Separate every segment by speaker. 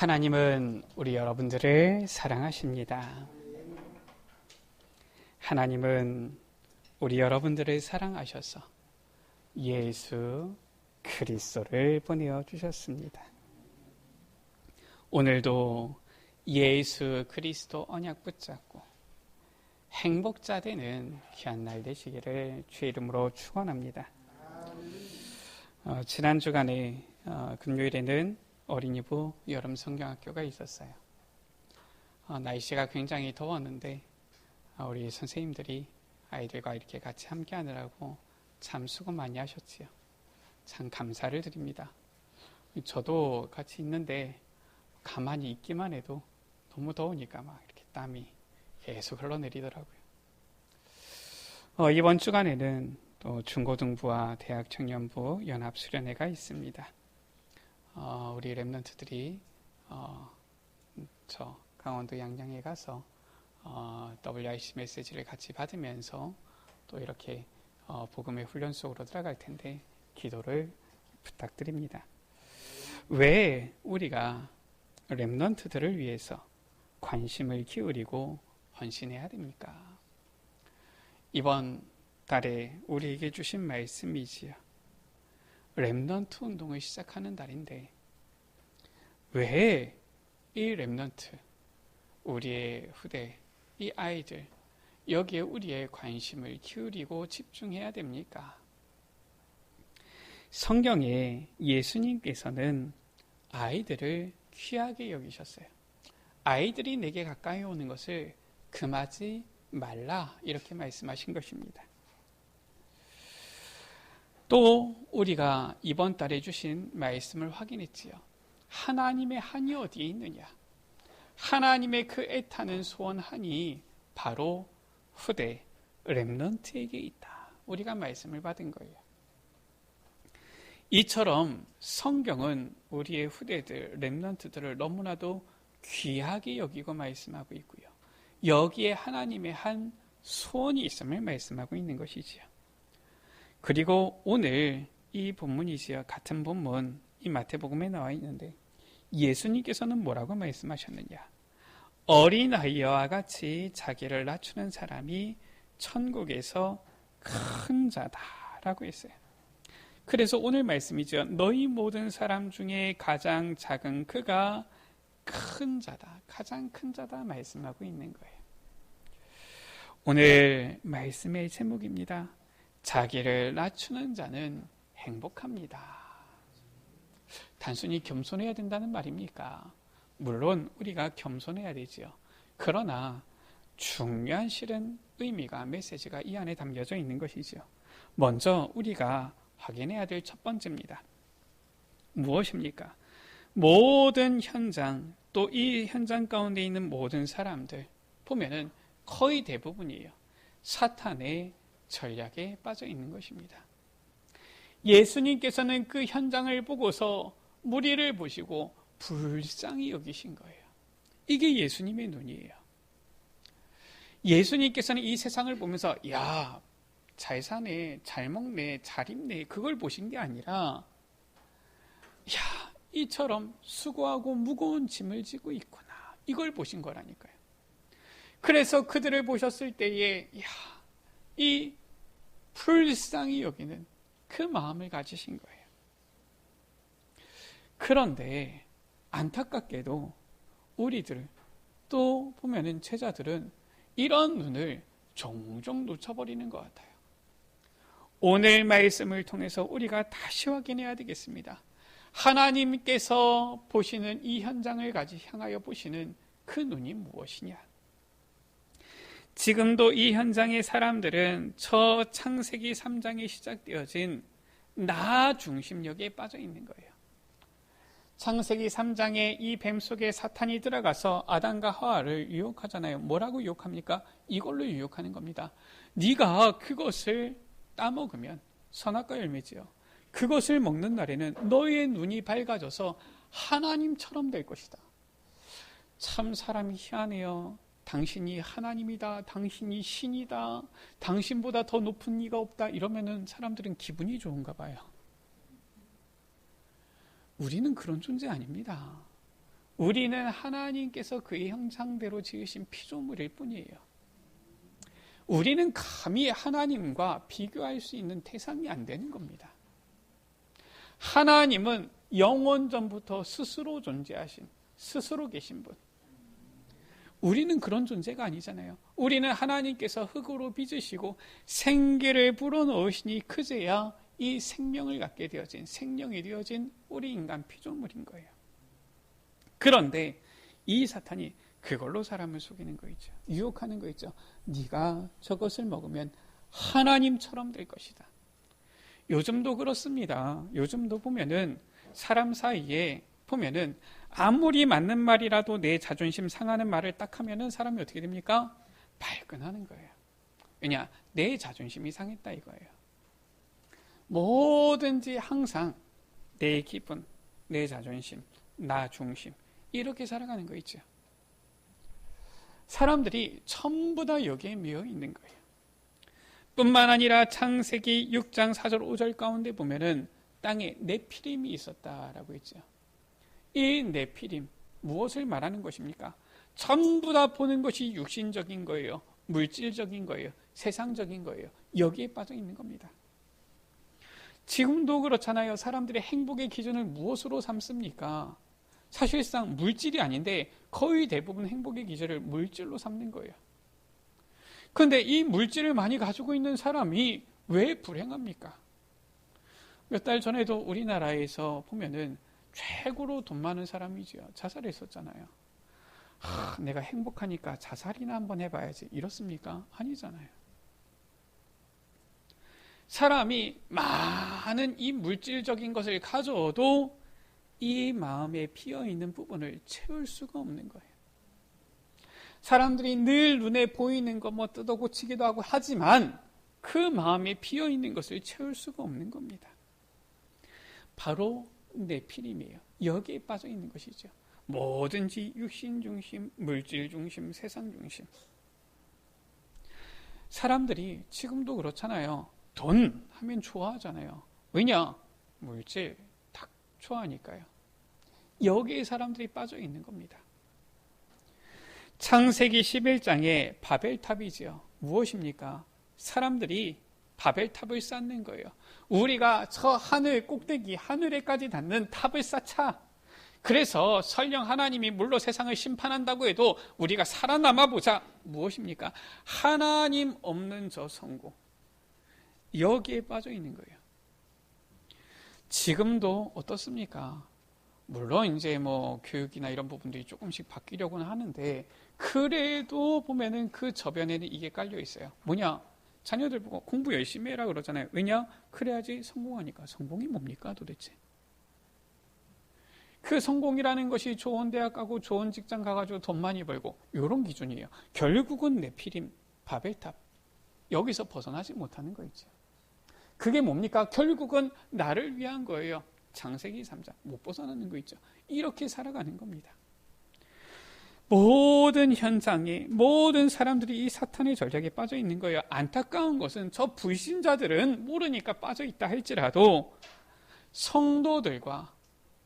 Speaker 1: 하나님은 우리 여러분들을 사랑하십니다. 하나님은 우리 여러분들을 사랑하셔서 예수 그리스도를 보내어 주셨습니다. 오늘도 예수 그리스도 언약 붙잡고 행복자 되는 귀한 날 되시기를 주의 이름으로 축원합니다. 지난 주간에 금요일에는 어린이부 여름 성경학교가 있었어요. 날씨가 굉장히 더웠는데 우리 선생님들이 아이들과 이렇게 같이 함께 하느라고 참 수고 많이 하셨지요. 참 감사를 드립니다. 저도 같이 있는데 가만히 있기만 해도 너무 더우니까 막 이렇게 땀이 계속 흘러내리더라고요. 이번 주간에는 또 중고등부와 대학청년부 연합수련회가 있습니다. 우리 랩런트들이 저 강원도 양양에 가서 WIC 메시지를 같이 받으면서 또 이렇게 복음의 훈련 속으로 들어갈 텐데 기도를 부탁드립니다. 왜 우리가 랩런트들을 위해서 관심을 기울이고 헌신해야 됩니까? 이번 달에 우리에게 주신 말씀이지요. 랩런트 운동을 시작하는 달인데 왜 이 랩런트, 우리의 후대, 이 아이들 여기에 우리의 관심을 기울이고 집중해야 됩니까? 성경에 예수님께서는 아이들을 귀하게 여기셨어요. 아이들이 내게 가까이 오는 것을 금하지 말라 이렇게 말씀하신 것입니다. 또 우리가 이번 달에 주신 말씀을 확인했지요. 하나님의 한이 어디에 있느냐? 하나님의 그 애타는 소원한이 바로 후대 렘넌트에게 있다. 우리가 말씀을 받은 거예요. 이처럼 성경은 우리의 후대들, 렘넌트들을 너무나도 귀하게 여기고 말씀하고 있고요. 여기에 하나님의 한 소원이 있음을 말씀하고 있는 것이지요. 그리고 오늘 이 본문이지요. 같은 본문, 이 마태복음에 나와 있는데 예수님께서는 뭐라고 말씀하셨느냐? 어린아이와 같이 자기를 낮추는 사람이 천국에서 큰 자다라고 했어요. 그래서 오늘 말씀이죠. 너희 모든 사람 중에 가장 작은 그가 큰 자다, 가장 큰 자다 말씀하고 있는 거예요. 오늘 말씀의 제목입니다. 자기를 낮추는 자는 행복합니다. 단순히 겸손해야 된다는 말입니까? 물론 우리가 겸손해야 되지요. 그러나 중요한 실은 의미가, 메시지가 이 안에 담겨져 있는 것이죠. 먼저 우리가 확인해야 될 첫 번째입니다. 무엇입니까? 모든 현장, 또 이 현장 가운데 있는 모든 사람들 보면은 거의 대부분이에요. 사탄의 전략에 빠져 있는 것입니다. 예수님께서는 그 현장을 보고서 무리를 보시고 불쌍히 여기신 거예요. 이게 예수님의 눈이에요. 예수님께서는 이 세상을 보면서 야, 잘 사네, 잘 먹네, 잘 입네 그걸 보신 게 아니라 야, 이처럼 수고하고 무거운 짐을 지고 있구나 이걸 보신 거라니까요. 그래서 그들을 보셨을 때에 야, 이 불쌍히 여기는 그 마음을 가지신 거예요. 그런데 안타깝게도 우리들 또 보면은 제자들은 이런 눈을 종종 놓쳐버리는 것 같아요. 오늘 말씀을 통해서 우리가 다시 확인해야 되겠습니다. 하나님께서 보시는 이 현장을 향하여 보시는 그 눈이 무엇이냐? 지금도 이 현장의 사람들은 저 창세기 3장에 시작되어진 나 중심력에 빠져 있는 거예요. 창세기 3장에 이 뱀 속에 사탄이 들어가서 아담과 하와를 유혹하잖아요. 뭐라고 유혹합니까? 이걸로 유혹하는 겁니다. 네가 그것을 따먹으면 선악과 열매지요. 그것을 먹는 날에는 너의 눈이 밝아져서 하나님처럼 될 것이다. 참 사람이 희한해요. 당신이 하나님이다. 당신이 신이다. 당신보다 더 높은 이가 없다. 이러면은 사람들은 기분이 좋은가 봐요. 우리는 그런 존재 아닙니다. 우리는 하나님께서 그의 형상대로 지으신 피조물일 뿐이에요. 우리는 감히 하나님과 비교할 수 있는 대상이 안 되는 겁니다. 하나님은 영원 전부터 스스로 존재하신, 스스로 계신 분. 우리는 그런 존재가 아니잖아요. 우리는 하나님께서 흙으로 빚으시고 생기를 불어넣으시니 그제야 이 생명을 갖게 되어진, 생명이 되어진 우리 인간 피조물인 거예요. 그런데 이 사탄이 그걸로 사람을 속이는 거 있죠. 유혹하는 거 있죠. 네가 저것을 먹으면 하나님처럼 될 것이다. 요즘도 그렇습니다. 요즘도 보면은 사람 사이에 보면은 아무리 맞는 말이라도 내 자존심 상하는 말을 딱 하면은 사람이 어떻게 됩니까? 발끈하는 거예요. 왜냐? 내 자존심이 상했다 이거예요. 뭐든지 항상 내 기분, 내 자존심, 나 중심 이렇게 살아가는 거 있죠. 사람들이 전부 다 여기에 미어 있는 거예요. 뿐만 아니라 창세기 6장 4절 5절 가운데 보면은 땅에 네피림이 있었다라고 했죠. 이 네피림 무엇을 말하는 것입니까? 전부 다 보는 것이 육신적인 거예요. 물질적인 거예요. 세상적인 거예요. 여기에 빠져 있는 겁니다. 지금도 그렇잖아요. 사람들의 행복의 기준을 무엇으로 삼습니까? 사실상 물질이 아닌데 거의 대부분 행복의 기준을 물질로 삼는 거예요. 그런데 이 물질을 많이 가지고 있는 사람이 왜 불행합니까? 몇 달 전에도 우리나라에서 보면은 최고로 돈 많은 사람이죠. 자살했었잖아요. 내가 행복하니까 자살이나 한번 해봐야지. 이렇습니까? 아니잖아요. 사람이 많은 이 물질적인 것을 가져도 이 마음에 피어있는 부분을 채울 수가 없는 거예요. 사람들이 늘 눈에 보이는 거 뭐 뜯어고치기도 하고 하지만 그 마음에 피어있는 것을 채울 수가 없는 겁니다. 바로 네피림이에요. 여기에 빠져 있는 것이죠. 뭐든지 육신 중심, 물질 중심, 세상 중심. 사람들이 지금도 그렇잖아요. 돈 하면 좋아하잖아요. 왜냐? 물질 딱 좋아하니까요. 여기에 사람들이 빠져 있는 겁니다. 창세기 11장에 바벨탑이지요. 무엇입니까? 사람들이 바벨탑을 쌓는 거예요. 우리가 저 하늘 꼭대기, 하늘에까지 닿는 탑을 쌓자. 그래서 설령 하나님이 물로 세상을 심판한다고 해도 우리가 살아남아 보자. 무엇입니까? 하나님 없는 저 성공. 여기에 빠져 있는 거예요. 지금도 어떻습니까? 물론 이제 뭐 교육이나 이런 부분들이 조금씩 바뀌려고는 하는데 그래도 보면은 그 저변에는 이게 깔려 있어요. 뭐냐? 자녀들 보고 공부 열심히 해라 그러잖아요. 왜냐? 그래야지 성공하니까. 성공이 뭡니까 도대체? 그 성공이라는 것이 좋은 대학 가고 좋은 직장 가가지고 돈 많이 벌고 이런 기준이에요. 결국은 네피림, 바벨탑 여기서 벗어나지 못하는 거 있죠. 그게 뭡니까? 결국은 나를 위한 거예요. 창세기 3장 못 벗어나는 거 있죠. 이렇게 살아가는 겁니다. 모든 현상에 모든 사람들이 이 사탄의 전략에 빠져 있는 거예요. 안타까운 것은 저 불신자들은 모르니까 빠져 있다 할지라도 성도들과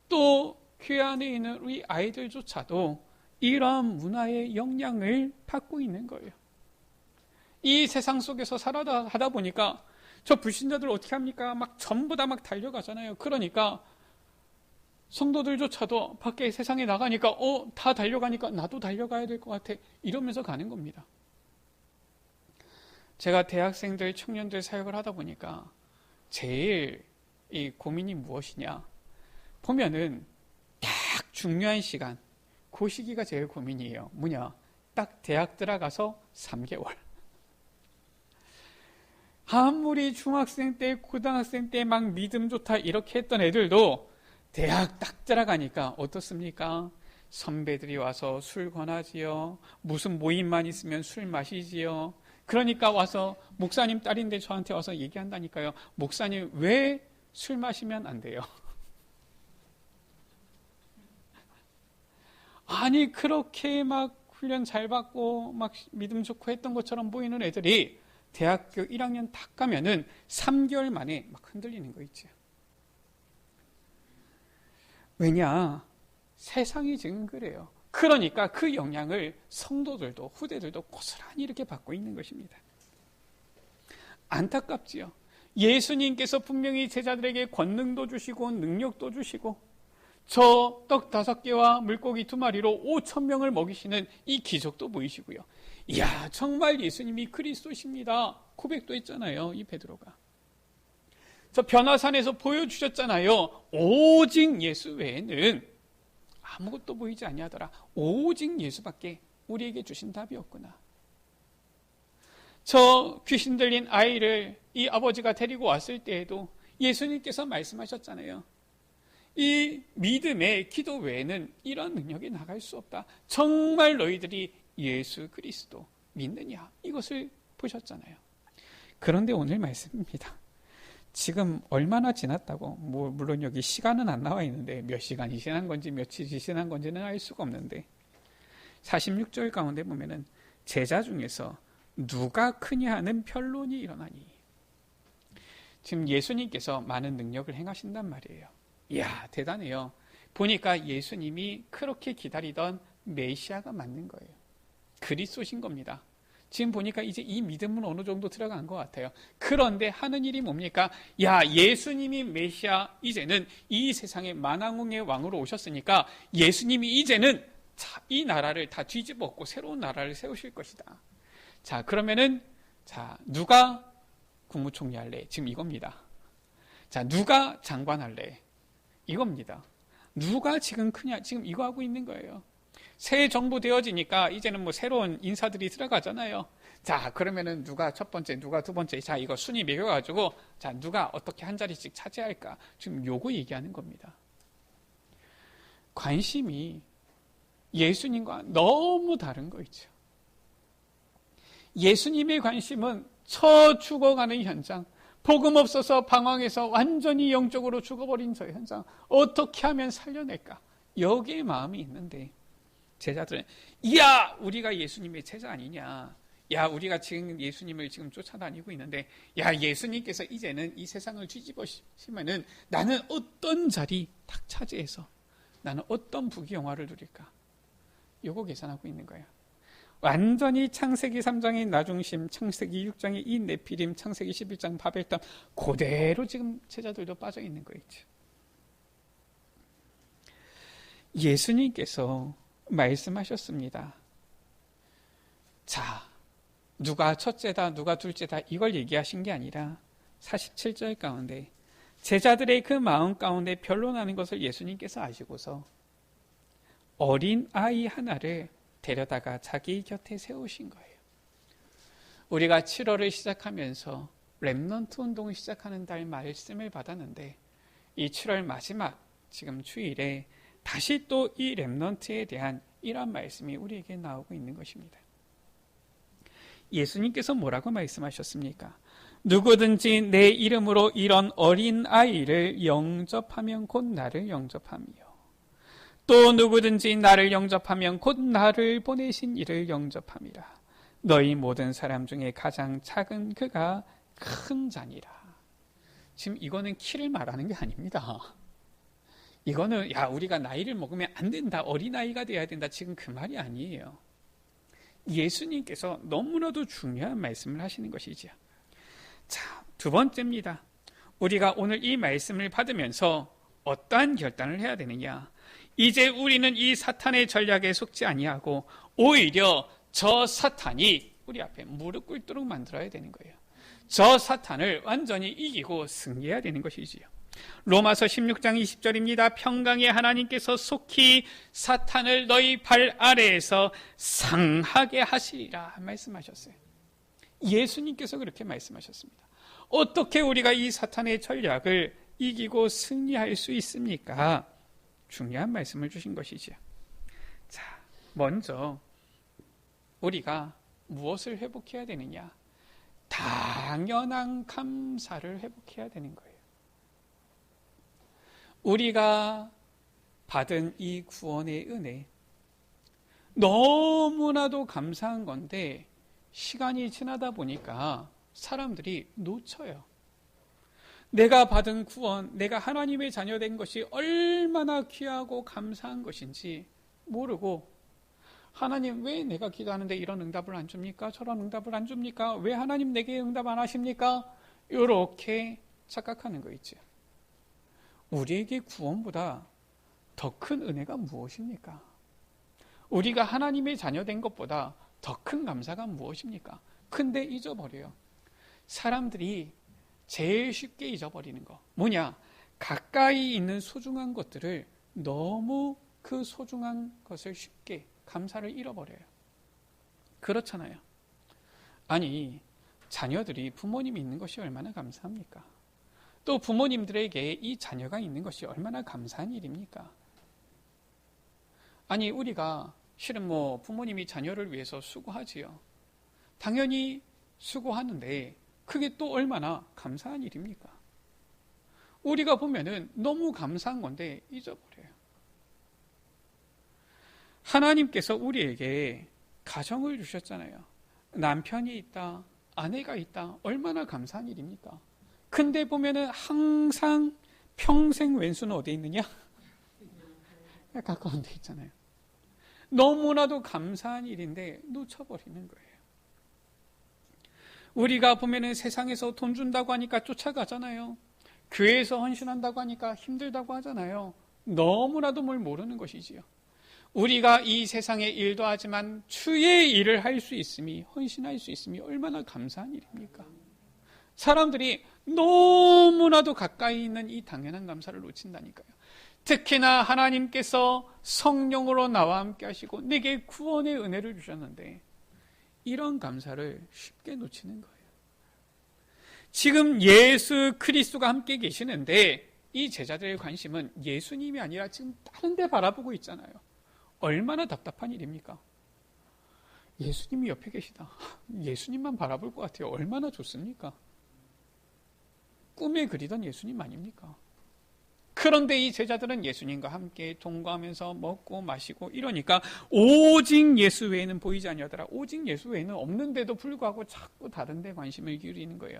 Speaker 1: 또 교회 안에 있는 우리 아이들조차도 이러한 문화의 영향을 받고 있는 거예요. 이 세상 속에서 살아다 보니까 저 불신자들 어떻게 합니까? 막 전부 다 막 달려가잖아요. 그러니까 성도들조차도 밖에 세상에 나가니까 다 달려가니까 나도 달려가야 될 것 같아. 이러면서 가는 겁니다. 제가 대학생들, 청년들 사역을 하다 보니까 제일 이 고민이 무엇이냐 보면은 딱 중요한 시간 그 시기가 제일 고민이에요. 뭐냐? 딱 대학 들어가서 3개월. 아무리 중학생 때, 고등학생 때 막 믿음 좋다 이렇게 했던 애들도 대학 딱 들어가니까 어떻습니까? 선배들이 와서 술 권하지요. 무슨 모임만 있으면 술 마시지요. 그러니까 와서 목사님 딸인데 저한테 와서 얘기한다니까요. 목사님 왜 술 마시면 안 돼요? 아니 그렇게 막 훈련 잘 받고 막 믿음 좋고 했던 것처럼 보이는 애들이 대학교 1학년 딱 가면은 3개월 만에 막 흔들리는 거 있죠. 왜냐? 세상이 지금 그래요. 그러니까 그 영향을 성도들도 후대들도 고스란히 이렇게 받고 있는 것입니다. 안타깝지요. 예수님께서 분명히 제자들에게 권능도 주시고 능력도 주시고 저 떡 5개와 물고기 2마리로 5,000명을 먹이시는 이 기적도 보이시고요. 이야, 정말 예수님이 그리스도십니다. 고백도 했잖아요, 이 베드로가. 저 변화산에서 보여주셨잖아요. 오직 예수 외에는 아무것도 보이지 아니하더라. 오직 예수밖에 우리에게 주신 답이 없구나. 저 귀신 들린 아이를 이 아버지가 데리고 왔을 때에도 예수님께서 말씀하셨잖아요. 이 믿음의 기도 외에는 이런 능력이 나갈 수 없다. 정말 너희들이 예수 그리스도 믿느냐? 이것을 보셨잖아요. 그런데 오늘 말씀입니다. 지금 얼마나 지났다고, 물론 여기 시간은 안 나와 있는데 몇 시간이 지난 건지 며칠이 지난 건지는 알 수가 없는데 46절 가운데 보면은 제자 중에서 누가 크냐 하는 변론이 일어나니. 지금 예수님께서 많은 능력을 행하신단 말이에요. 이야, 대단해요. 보니까 예수님이 그렇게 기다리던 메시아가 맞는 거예요. 그리스도신 겁니다. 지금 보니까 이제 이 믿음은 어느 정도 들어간 것 같아요. 그런데 하는 일이 뭡니까? 야, 예수님이 메시아, 이제는 이 세상의 만왕의 왕으로 오셨으니까 예수님이 이제는 이 나라를 다 뒤집어 엎고 새로운 나라를 세우실 것이다. 자, 그러면은 누가 국무총리 할래? 지금 이겁니다. 자, 누가 장관 할래? 이겁니다. 누가 지금 크냐? 지금 이거 하고 있는 거예요. 새 정부 되어지니까 이제는 새로운 인사들이 들어가잖아요. 자, 그러면은 누가 첫 번째, 누가 두 번째, 자, 이거 순위 매겨가지고, 자, 누가 어떻게 한 자리씩 차지할까? 지금 요거 얘기하는 겁니다. 관심이 예수님과 너무 다른 거 있죠. 예수님의 관심은 죽어가는 현장, 복음 없어서 방황해서 완전히 영적으로 죽어버린 저 현장, 어떻게 하면 살려낼까? 여기에 마음이 있는데, 제자들은, 이야, 우리가 예수님의 제자 아니냐? 야, 우리가 지금 예수님을 지금 쫓아다니고 있는데, 야, 예수님께서 이제는 이 세상을 뒤집으시면은 나는 어떤 자리 딱 차지해서 나는 어떤 부귀영화를 누릴까? 요거 계산하고 있는 거예요. 완전히 창세기 3장의 나중심, 창세기 6장의 이 네피림, 창세기 11장 바벨탑 그대로 지금 제자들도 빠져 있는 거 있죠. 예수님께서 말씀하셨습니다. 자, 누가 첫째다, 누가 둘째다 이걸 얘기하신 게 아니라 47절 가운데 제자들의 그 마음 가운데 변론하는 것을 예수님께서 아시고서 어린 아이 하나를 데려다가 자기 곁에 세우신 거예요. 우리가 7월을 시작하면서 렘넌트 운동을 시작하는 달 말씀을 받았는데 이 7월 마지막 지금 주일에 다시 또 이 렘넌트에 대한 이런 말씀이 우리에게 나오고 있는 것입니다. 예수님께서 뭐라고 말씀하셨습니까? 누구든지 내 이름으로 이런 어린 아이를 영접하면 곧 나를 영접하며 또 누구든지 나를 영접하면 곧 나를 보내신 이를 영접함이라. 너희 모든 사람 중에 가장 작은 그가 큰 자니라. 지금 이거는 키를 말하는 게 아닙니다. 이거는 우리가 나이를 먹으면 안 된다, 어린아이가 돼야 된다, 지금 그 말이 아니에요. 예수님께서 너무나도 중요한 말씀을 하시는 것이지요. 자, 두 번째입니다. 우리가 오늘 이 말씀을 받으면서 어떠한 결단을 해야 되느냐? 이제 우리는 이 사탄의 전략에 속지 아니하고 오히려 저 사탄이 우리 앞에 무릎 꿇도록 만들어야 되는 거예요. 저 사탄을 완전히 이기고 승리해야 되는 것이지요. 로마서 16장 20절입니다. 평강의 하나님께서 속히 사탄을 너희 발 아래에서 상하게 하시리라 말씀하셨어요. 예수님께서 그렇게 말씀하셨습니다. 어떻게 우리가 이 사탄의 전략을 이기고 승리할 수 있습니까? 중요한 말씀을 주신 것이죠. 자, 먼저 우리가 무엇을 회복해야 되느냐? 당연한 감사를 회복해야 되는 거예요. 우리가 받은 이 구원의 은혜 너무나도 감사한 건데 시간이 지나다 보니까 사람들이 놓쳐요. 내가 받은 구원, 내가 하나님의 자녀된 것이 얼마나 귀하고 감사한 것인지 모르고 하나님 왜 내가 기도하는데 이런 응답을 안 줍니까? 저런 응답을 안 줍니까? 왜 하나님 내게 응답 안 하십니까? 이렇게 착각하는 거 있죠. 우리에게 구원보다 더 큰 은혜가 무엇입니까? 우리가 하나님의 자녀된 것보다 더 큰 감사가 무엇입니까? 근데 잊어버려요. 사람들이 제일 쉽게 잊어버리는 거 뭐냐? 가까이 있는 소중한 것들을 너무 그 소중한 것을 쉽게 감사를 잃어버려요. 그렇잖아요. 아니, 자녀들이 부모님이 있는 것이 얼마나 감사합니까? 또 부모님들에게 이 자녀가 있는 것이 얼마나 감사한 일입니까? 아니, 우리가 실은 부모님이 자녀를 위해서 수고하지요. 당연히 수고하는데 그게 또 얼마나 감사한 일입니까? 우리가 보면은 너무 감사한 건데 잊어버려요. 하나님께서 우리에게 가정을 주셨잖아요. 남편이 있다, 아내가 있다, 얼마나 감사한 일입니까? 근데 보면은 항상 평생 왼수는 어디에 있느냐? 가까운 데 있잖아요. 너무나도 감사한 일인데 놓쳐버리는 거예요. 우리가 보면은 세상에서 돈 준다고 하니까 쫓아가잖아요. 교회에서 헌신한다고 하니까 힘들다고 하잖아요. 너무나도 뭘 모르는 것이지요. 우리가 이 세상에 일도 하지만 주의 일을 할 수 있음이, 헌신할 수 있음이 얼마나 감사한 일입니까? 사람들이 너무나도 가까이 있는 이 당연한 감사를 놓친다니까요. 특히나 하나님께서 성령으로 나와 함께 하시고 내게 구원의 은혜를 주셨는데 이런 감사를 쉽게 놓치는 거예요. 지금 예수 그리스도가 함께 계시는데 이 제자들의 관심은 예수님이 아니라 지금 다른 데 바라보고 있잖아요. 얼마나 답답한 일입니까? 예수님이 옆에 계시다. 예수님만 바라볼 것 같아요. 얼마나 좋습니까? 꿈에 그리던 예수님 아닙니까? 그런데 이 제자들은 예수님과 함께 동거하면서 먹고 마시고 이러니까 오직 예수 외에는 보이지 아니하더라. 오직 예수 외에는 없는데도 불구하고 자꾸 다른 데 관심을 기울이는 거예요.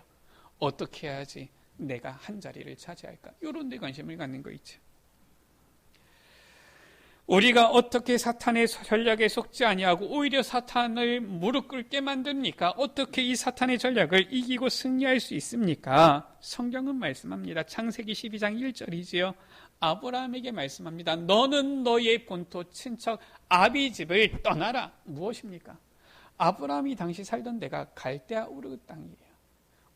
Speaker 1: 어떻게 해야지 내가 한 자리를 차지할까? 이런 데 관심을 갖는 거 있죠. 우리가 어떻게 사탄의 전략에 속지 아니하고 오히려 사탄을 무릎 꿇게 만듭니까? 어떻게 이 사탄의 전략을 이기고 승리할 수 있습니까? 성경은 말씀합니다. 창세기 12장 1절이지요. 아브라함에게 말씀합니다. 너는 너의 본토 친척 아비집을 떠나라. 무엇입니까? 아브라함이 당시 살던 데가 갈대아 우르 땅이에요.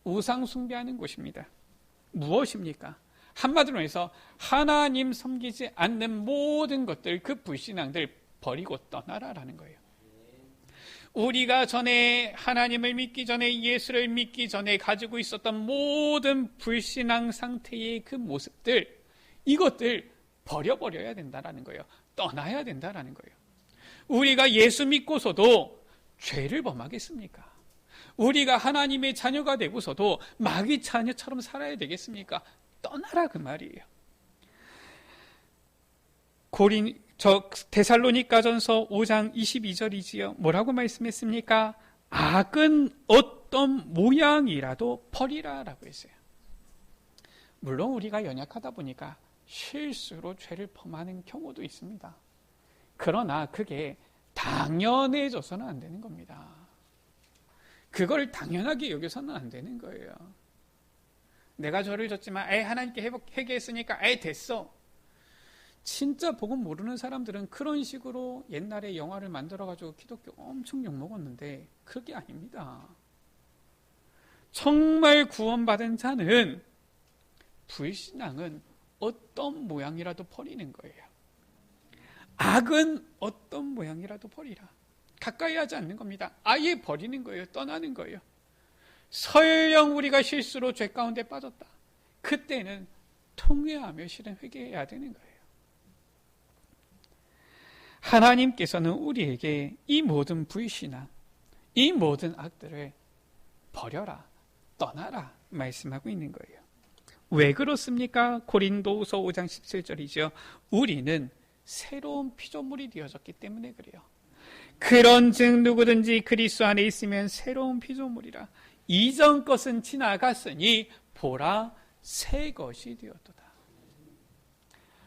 Speaker 1: 우상 숭배하는 곳입니다. 무엇입니까? 한마디로 해서 하나님 섬기지 않는 모든 것들, 그 불신앙들 버리고 떠나라라는 거예요. 우리가 전에 하나님을 믿기 전에, 예수를 믿기 전에 가지고 있었던 모든 불신앙 상태의 그 모습들, 이것들 버려버려야 된다라는 거예요. 떠나야 된다라는 거예요. 우리가 예수 믿고서도 죄를 범하겠습니까? 우리가 하나님의 자녀가 되고서도 마귀 자녀처럼 살아야 되겠습니까? 떠나라 그 말이에요. 데살로니가전서 5장 22절이지요. 뭐라고 말씀했습니까? 악은 어떤 모양이라도 버리라라고 했어요. 물론 우리가 연약하다 보니까 실수로 죄를 범하는 경우도 있습니다. 그러나 그게 당연해져서는 안 되는 겁니다. 그걸 당연하게 여겨서는 안 되는 거예요. 내가 죄를 졌지만 하나님께 회개했으니까 됐어. 진짜 복음 모르는 사람들은 그런 식으로 옛날에 영화를 만들어가지고 기독교 엄청 욕먹었는데 그게 아닙니다. 정말 구원받은 자는 불신앙은 어떤 모양이라도 버리는 거예요. 악은 어떤 모양이라도 버리라. 가까이 하지 않는 겁니다. 아예 버리는 거예요. 떠나는 거예요. 설령 우리가 실수로 죄 가운데 빠졌다. 그때는 통회하며 실은 회개해야 되는 거예요. 하나님께서는 우리에게 이 모든 불신앙, 이 모든 악들을 버려라, 떠나라 말씀하고 있는 거예요. 왜 그렇습니까? 고린도후서 5장 17절이죠. 우리는 새로운 피조물이 되어졌기 때문에 그래요. 그런즉 누구든지 그리스도 안에 있으면 새로운 피조물이라. 이전 것은 지나갔으니 보라 새 것이 되었도다.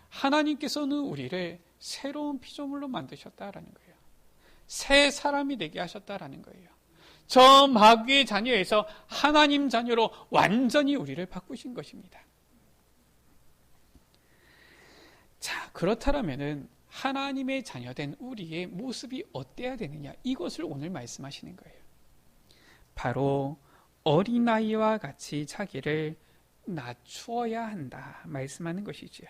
Speaker 1: 하나님께서는 우리를 새로운 피조물로 만드셨다라는 거예요. 새 사람이 되게 하셨다라는 거예요. 저 마귀의 자녀에서 하나님 자녀로 완전히 우리를 바꾸신 것입니다. 자, 그렇다면은 하나님의 자녀된 우리의 모습이 어때야 되느냐? 이것을 오늘 말씀하시는 거예요. 바로 어린아이와 같이 자기를 낮추어야 한다 말씀하는 것이지요.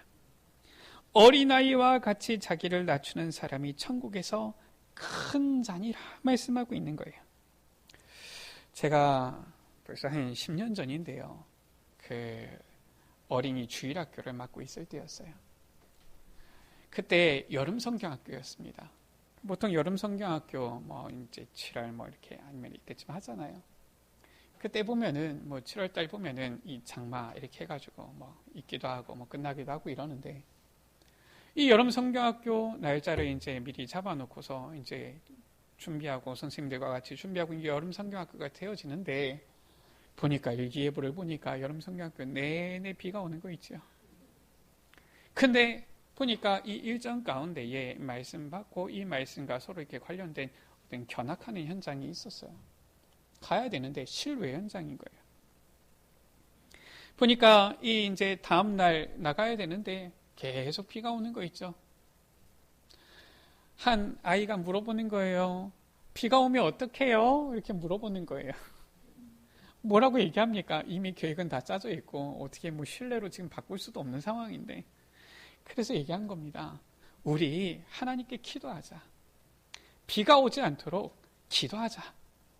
Speaker 1: 어린아이와 같이 자기를 낮추는 사람이 천국에서 큰 잔이라 말씀하고 있는 거예요. 제가 벌써 한 10년 전인데요. 그 어린이 주일학교를 맡고 있을 때였어요. 그때 여름 성경학교였습니다. 보통 여름 성경학교 뭐 이제 7월 뭐 이렇게 아니면 이때쯤 하잖아요. 그때 보면은 뭐 7월 달 보면은 이 장마 이렇게 해가지고 뭐 있기도 하고 뭐 끝나기도 하고 이러는데 이 여름 성경학교 날짜를 이제 미리 잡아놓고서 이제 준비하고 선생님들과 같이 준비하고 이제 여름 성경학교가 되어지는데 보니까 일기예보를 보니까 여름 성경학교 내내 비가 오는 거 있죠. 근데 보니까 이 일정 가운데에 말씀 받고 이 말씀과 서로 이렇게 관련된 어떤 견학하는 현장이 있었어요. 가야 되는데 실외 현장인 거예요. 보니까 이 이제 다음 날 나가야 되는데 계속 비가 오는 거 있죠. 한 아이가 물어보는 거예요. 비가 오면 어떡해요? 이렇게 물어보는 거예요. 뭐라고 얘기합니까? 이미 계획은 다 짜져 있고 어떻게 뭐 실내로 지금 바꿀 수도 없는 상황인데 그래서 얘기한 겁니다. 우리 하나님께 기도하자. 비가 오지 않도록 기도하자.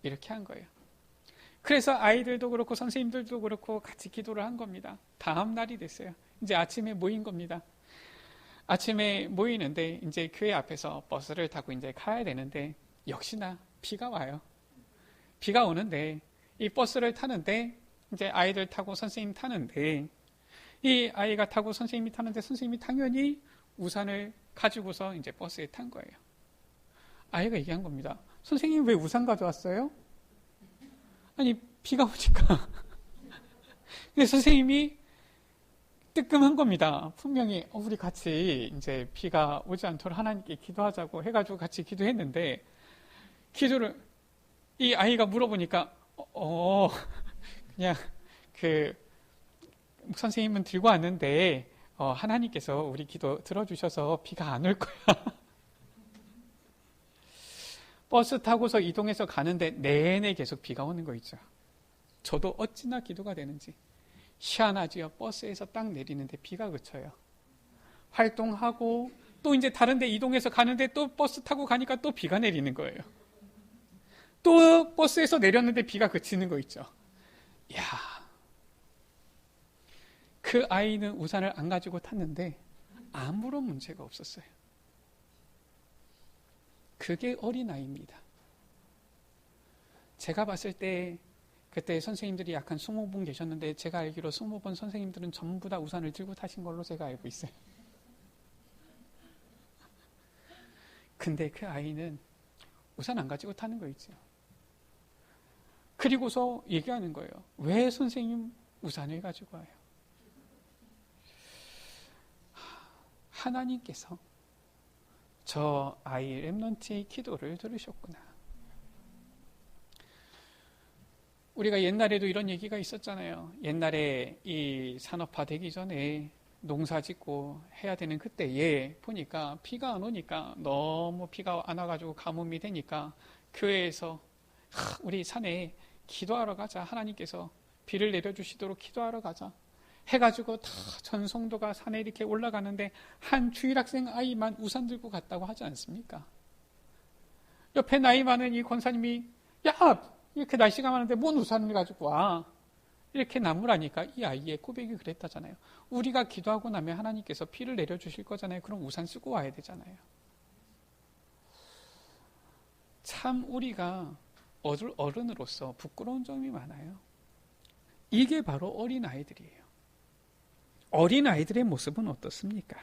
Speaker 1: 이렇게 한 거예요. 그래서 아이들도 그렇고 선생님들도 그렇고 같이 기도를 한 겁니다. 다음 날이 됐어요. 이제 아침에 모인 겁니다. 아침에 모이는데 이제 교회 앞에서 버스를 타고 이제 가야 되는데 역시나 비가 와요. 비가 오는데 이 버스를 타는데 이제 아이들 타고 선생님 타는데 이 아이가 타고 선생님이 타는데 선생님이 당연히 우산을 가지고서 이제 버스에 탄 거예요. 아이가 얘기한 겁니다. 선생님 왜 우산 가져왔어요? 아니 비가 오니까. 근데 선생님이 뜨끔한 겁니다. 분명히 우리 같이 이제 비가 오지 않도록 하나님께 기도하자고 해가지고 같이 기도했는데 기도를 이 아이가 물어보니까 그냥 그 선생님은 들고 왔는데 하나님께서 우리 기도 들어주셔서 비가 안 올 거야. 버스 타고서 이동해서 가는데 내내 계속 비가 오는 거 있죠. 저도 어찌나 기도가 되는지. 희한하지요. 버스에서 딱 내리는데 비가 그쳐요. 활동하고 또 이제 다른 데 이동해서 가는데 또 버스 타고 가니까 또 비가 내리는 거예요. 또 버스에서 내렸는데 비가 그치는 거 있죠. 이야. 그 아이는 우산을 안 가지고 탔는데 아무런 문제가 없었어요. 그게 어린아이입니다. 제가 봤을 때 그때 선생님들이 약 한 20분 계셨는데 제가 알기로 20분 선생님들은 전부 다 우산을 들고 타신 걸로 제가 알고 있어요. 근데 그 아이는 우산 안 가지고 타는 거 있죠. 그리고서 얘기하는 거예요. 왜 선생님 우산을 가지고 와요? 하나님께서 저 아이 렘넌트의 기도를 들으셨구나. 우리가 옛날에도 이런 얘기가 있었잖아요. 옛날에 이 산업화 되기 전에 농사 짓고 해야 되는 그때에 보니까 비가 안 오니까 너무 비가 안 와가지고 가뭄이 되니까 교회에서 우리 산에 기도하러 가자. 하나님께서 비를 내려주시도록 기도하러 가자. 해가지고 다 전 성도가 산에 이렇게 올라가는데 한 주일학생 아이만 우산 들고 갔다고 하지 않습니까? 옆에 나이 많은 이 권사님이 야! 이렇게 날씨가 많은데 뭔 우산을 가지고 와? 이렇게 나무라니까 이 아이의 고백이 그랬다잖아요. 우리가 기도하고 나면 하나님께서 비를 내려주실 거잖아요. 그럼 우산 쓰고 와야 되잖아요. 참 우리가 어른으로서 부끄러운 점이 많아요. 이게 바로 어린아이들이에요. 어린아이들의 모습은 어떻습니까?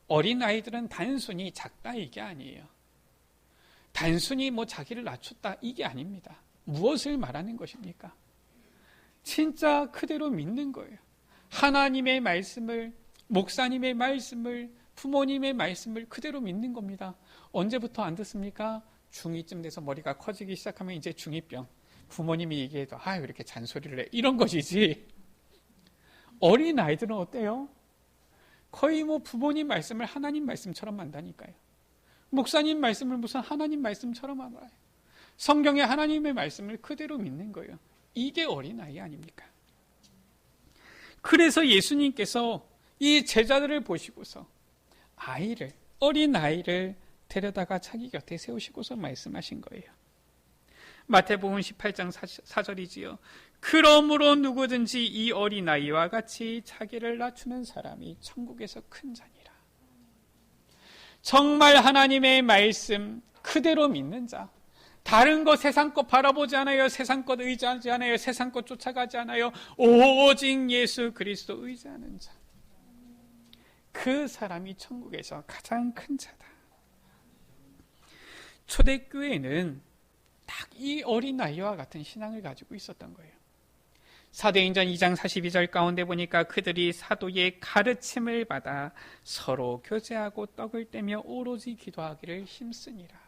Speaker 1: 어린아이들은 단순히 작다 이게 아니에요. 단순히 뭐 자기를 낮췄다 이게 아닙니다. 무엇을 말하는 것입니까? 진짜 그대로 믿는 거예요. 하나님의 말씀을, 목사님의 말씀을, 부모님의 말씀을 그대로 믿는 겁니다. 언제부터 안 듣습니까? 중2쯤 돼서 머리가 커지기 시작하면 이제 중2병. 부모님이 얘기해도 왜 이렇게 잔소리를 해? 이런 것이지. 어린 아이들은 어때요? 거의 부모님 말씀을 하나님 말씀처럼 한다니까요. 목사님 말씀을 무슨 하나님 말씀처럼 알아요. 성경의 하나님의 말씀을 그대로 믿는 거예요. 이게 어린아이 아닙니까? 그래서 예수님께서 이 제자들을 보시고서 어린아이를 데려다가 자기 곁에 세우시고서 말씀하신 거예요. 마태복음 18장 4절이지요. 그러므로 누구든지 이 어린아이와 같이 자기를 낮추는 사람이 천국에서 큰 자니라. 정말 하나님의 말씀 그대로 믿는 자, 다른 것 세상 것 바라보지 않아요. 세상 것 의지하지 않아요. 세상 것 쫓아가지 않아요. 오직 예수 그리스도 의지하는 자, 그 사람이 천국에서 가장 큰 자다. 초대교회는 딱 이 어린아이와 같은 신앙을 가지고 있었던 거예요. 사도행전 2장 42절 가운데 보니까 그들이 사도의 가르침을 받아 서로 교제하고 떡을 떼며 오로지 기도하기를 힘쓰니라.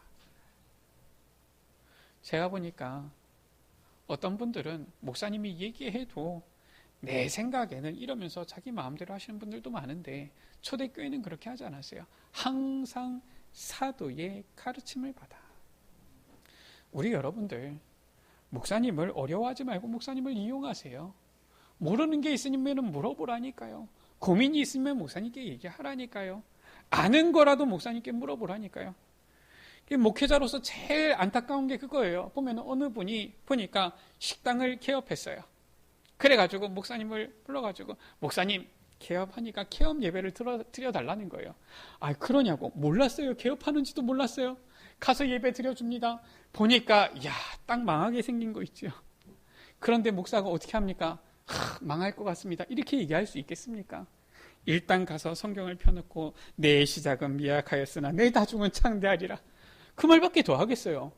Speaker 1: 제가 보니까 어떤 분들은 목사님이 얘기해도 내 생각에는 이러면서 자기 마음대로 하시는 분들도 많은데 초대교회는 그렇게 하지 않았어요. 항상 사도의 가르침을 받아. 우리 여러분들 목사님을 어려워하지 말고 목사님을 이용하세요. 모르는 게 있으면 물어보라니까요. 고민이 있으면 목사님께 얘기하라니까요. 아는 거라도 목사님께 물어보라니까요. 목회자로서 제일 안타까운 게 그거예요. 보면 어느 분이 보니까 식당을 개업했어요. 그래가지고 목사님을 불러가지고 목사님 개업하니까 개업 예배를 드려달라는 거예요. 그러냐고. 몰랐어요. 개업하는지도 몰랐어요. 가서 예배 드려줍니다. 보니까 딱 망하게 생긴 거 있죠. 그런데 목사가 어떻게 합니까? 망할 것 같습니다. 이렇게 얘기할 수 있겠습니까? 일단 가서 성경을 펴놓고 내 시작은 미약하였으나 내 나중은 창대하리라. 그 말밖에 더 하겠어요.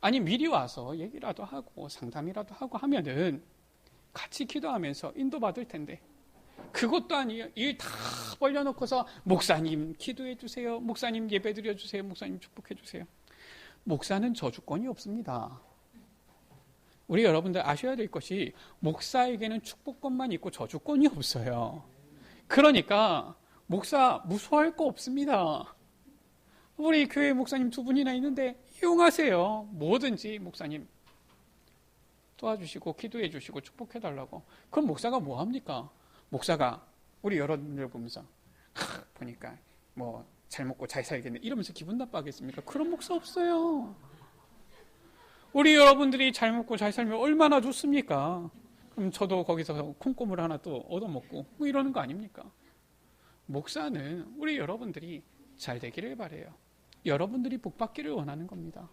Speaker 1: 아니 미리 와서 얘기라도 하고 상담이라도 하고 하면은 같이 기도하면서 인도받을 텐데 그것도 아니에요. 일 다 벌려놓고서 목사님 기도해 주세요. 목사님 예배 드려 주세요. 목사님 축복해 주세요. 목사는 저주권이 없습니다. 우리 여러분들 아셔야 될 것이 목사에게는 축복권만 있고 저주권이 없어요. 그러니까 목사 무서워할 거 없습니다. 우리 교회 목사님 2분이나 있는데 이용하세요. 뭐든지 목사님 도와주시고 기도해 주시고 축복해 달라고. 그럼 목사가 뭐 합니까? 목사가 우리 여러분들 보면서 보니까 잘 먹고 잘 살겠네 이러면서 기분 나빠하겠습니까? 그런 목사 없어요. 우리 여러분들이 잘 먹고 잘 살면 얼마나 좋습니까? 그럼 저도 거기서 콩고물 하나 또 얻어먹고 이러는 거 아닙니까? 목사는 우리 여러분들이 잘 되기를 바라요. 여러분들이 복받기를 원하는 겁니다.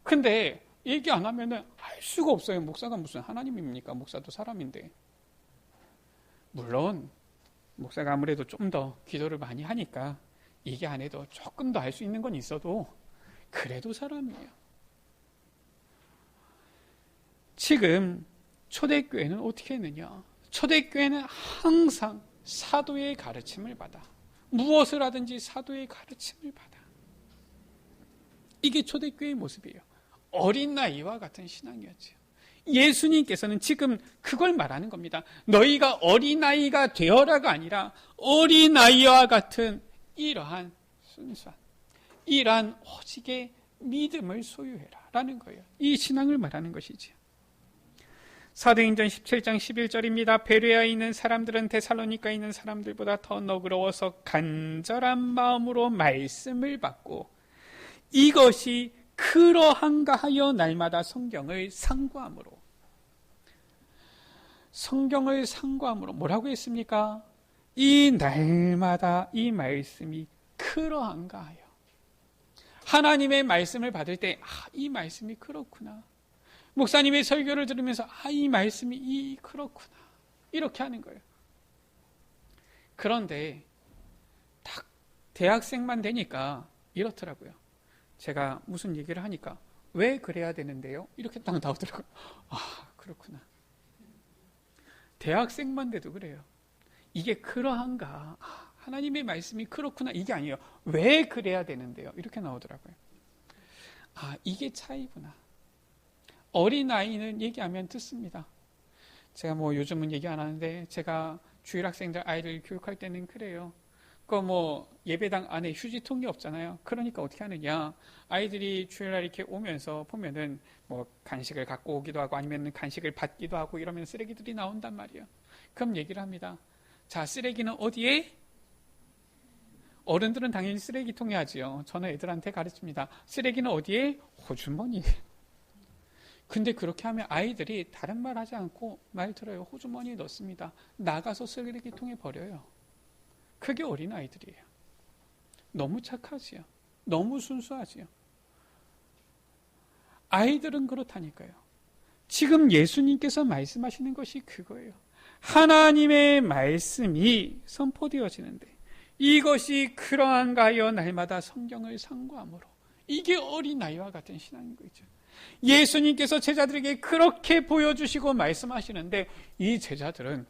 Speaker 1: 근데 얘기 안 하면은 알 수가 없어요. 목사가 무슨 하나님입니까? 목사도 사람인데. 물론 목사가 아무래도 좀 더 기도를 많이 하니까 얘기 안 해도 조금 더 알 수 있는 건 있어도 그래도 사람이에요. 지금 초대교회는 어떻게 했느냐? 초대교회는 항상 사도의 가르침을 받아. 무엇을 하든지 사도의 가르침을 받아. 이게 초대교회의 모습이에요. 어린 나이와 같은 신앙이었죠. 예수님께서는 지금 그걸 말하는 겁니다. 너희가 어린아이가 되어라가 아니라 어린아이와 같은 이러한 순수한, 이러한 오직의 믿음을 소유해라 라는 거예요. 이 신앙을 말하는 것이지요. 사도행전 17장 11절입니다. 베레아에 있는 사람들은 데살로니가에 있는 사람들보다 더 너그러워서 간절한 마음으로 말씀을 받고 이것이 그러한가 하여 날마다 성경을 상고함으로 뭐라고 했습니까? 이 날마다 이 말씀이 그러한가 하여 하나님의 말씀을 받을 때 이 말씀이 그렇구나. 목사님의 설교를 들으면서 이 말씀이 그렇구나. 이렇게 하는 거예요. 그런데 딱 대학생만 되니까 이렇더라고요. 제가 무슨 얘기를 하니까 왜 그래야 되는데요? 이렇게 딱 나오더라고요. 그렇구나. 대학생만 돼도 그래요. 이게 그러한가? 하나님의 말씀이 그렇구나. 이게 아니에요. 왜 그래야 되는데요? 이렇게 나오더라고요. 이게 차이구나. 어린아이는 얘기하면 듣습니다. 제가 요즘은 얘기 안 하는데, 제가 주일학생들 아이들 교육할 때는 그래요. 예배당 안에 휴지통이 없잖아요. 그러니까 어떻게 하느냐. 아이들이 주일날 이렇게 오면서 보면은 간식을 갖고 오기도 하고 아니면 간식을 받기도 하고 이러면 쓰레기들이 나온단 말이에요. 그럼 얘기를 합니다. 자, 쓰레기는 어디에? 어른들은 당연히 쓰레기통에 하지요. 저는 애들한테 가르칩니다. 쓰레기는 어디에? 호주머니에. 근데 그렇게 하면 아이들이 다른 말 하지 않고 말 들어요. 호주머니에 넣습니다. 나가서 쓰레기통에 버려요. 그게 어린아이들이에요. 너무 착하지요. 너무 순수하지요. 아이들은 그렇다니까요. 지금 예수님께서 말씀하시는 것이 그거예요. 하나님의 말씀이 선포되어지는데 이것이 그러한가 하여 날마다 성경을 상고함으로, 이게 어린아이와 같은 신앙인 거죠. 예수님께서 제자들에게 그렇게 보여주시고 말씀하시는데 이 제자들은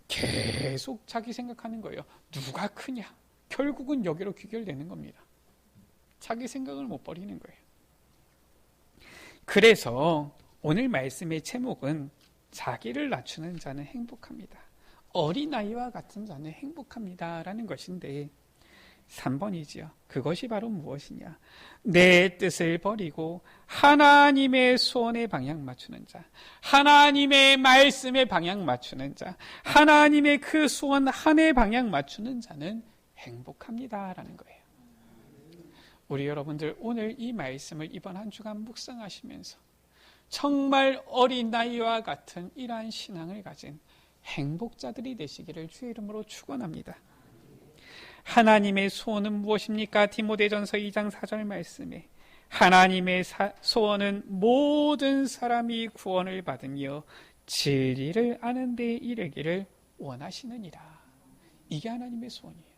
Speaker 1: 계속 자기 생각하는 거예요. 누가 크냐? 결국은 여기로 귀결되는 겁니다. 자기 생각을 못 버리는 거예요. 그래서 오늘 말씀의 제목은 자기를 낮추는 자는 행복합니다. 어린아이와 같은 자는 행복합니다 라는 것인데 3번이지요. 그것이 바로 무엇이냐? 내 뜻을 버리고 하나님의 소원에 방향 맞추는 자, 하나님의 말씀에 방향 맞추는 자, 하나님의 그 소원 한에 방향 맞추는 자는 행복합니다 라는 거예요. 우리 여러분들 오늘 이 말씀을 이번 한 주간 묵상하시면서 정말 어린아이와 같은 이러한 신앙을 가진 행복자들이 되시기를 주의 이름으로 축원합니다. 하나님의 소원은 무엇입니까? 디모데전서 2장 4절 말씀에 하나님의 소원은 모든 사람이 구원을 받으며 진리를 아는 데 이르기를 원하시느니라. 이게 하나님의 소원이에요.